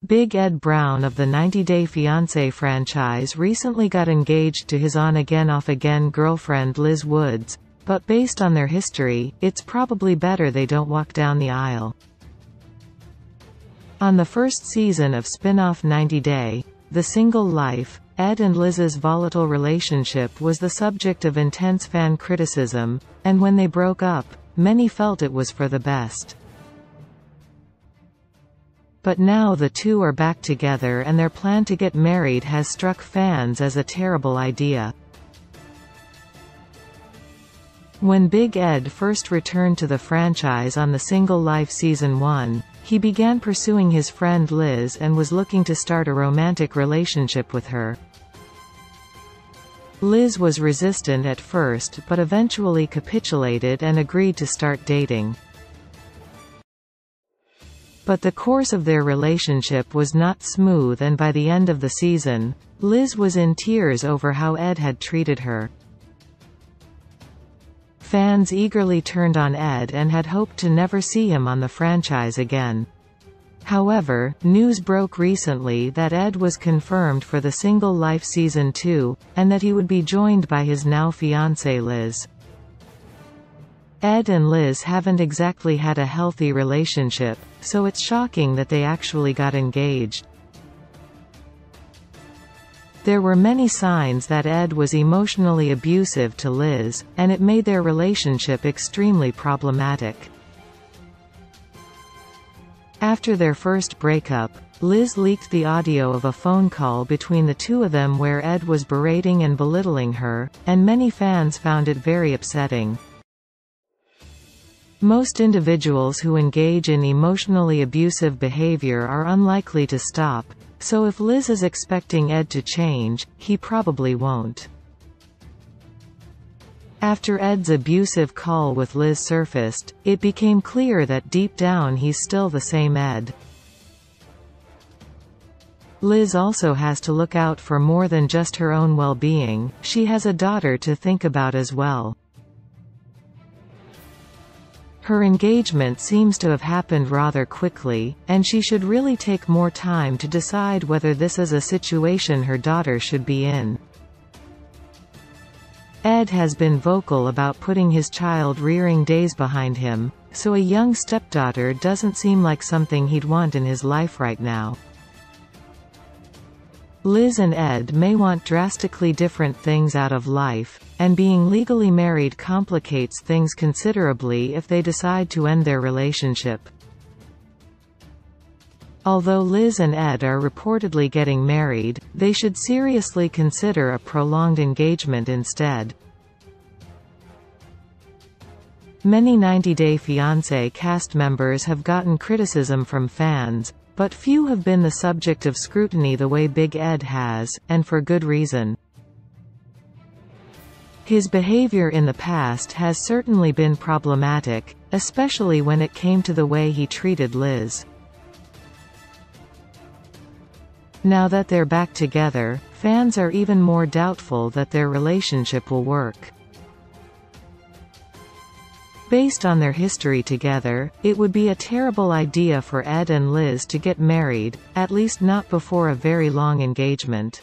Big Ed Brown of the 90-Day Fiancé franchise recently got engaged to his on-again off-again girlfriend Liz Woods, but based on their history, it's probably better they don't walk down the aisle. On the first season of spin-off 90 Day, The Single Life, Ed and Liz's volatile relationship was the subject of intense fan criticism, and when they broke up, many felt it was for the best. But now the two are back together and their plan to get married has struck fans as a terrible idea. When Big Ed first returned to the franchise on The Single Life Season 1, he began pursuing his friend Liz and was looking to start a romantic relationship with her. Liz was resistant at first but eventually capitulated and agreed to start dating. But the course of their relationship was not smooth, and by the end of the season, Liz was in tears over how Ed had treated her. Fans eagerly turned on Ed and had hoped to never see him on the franchise again. However, news broke recently that Ed was confirmed for The Single Life Season 2, and that he would be joined by his now fiancée Liz. Ed and Liz haven't exactly had a healthy relationship, so it's shocking that they actually got engaged. There were many signs that Ed was emotionally abusive to Liz, and it made their relationship extremely problematic. After their first breakup, Liz leaked the audio of a phone call between the two of them where Ed was berating and belittling her, and many fans found it very upsetting. Most individuals who engage in emotionally abusive behavior are unlikely to stop, so if Liz is expecting Ed to change, he probably won't. After Ed's abusive call with Liz surfaced, it became clear that deep down he's still the same Ed. Liz also has to look out for more than just her own well-being. She has a daughter to think about as well. Her engagement seems to have happened rather quickly, and she should really take more time to decide whether this is a situation her daughter should be in. Ed has been vocal about putting his child-rearing days behind him, so a young stepdaughter doesn't seem like something he'd want in his life right now. Liz and Ed may want drastically different things out of life, and being legally married complicates things considerably if they decide to end their relationship. Although Liz and Ed are reportedly getting married, they should seriously consider a prolonged engagement instead. Many 90 Day Fiancé cast members have gotten criticism from fans, but few have been the subject of scrutiny the way Big Ed has, and for good reason. His behavior in the past has certainly been problematic, especially when it came to the way he treated Liz. Now that they're back together, fans are even more doubtful that their relationship will work. Based on their history together, it would be a terrible idea for Ed and Liz to get married, at least not before a very long engagement.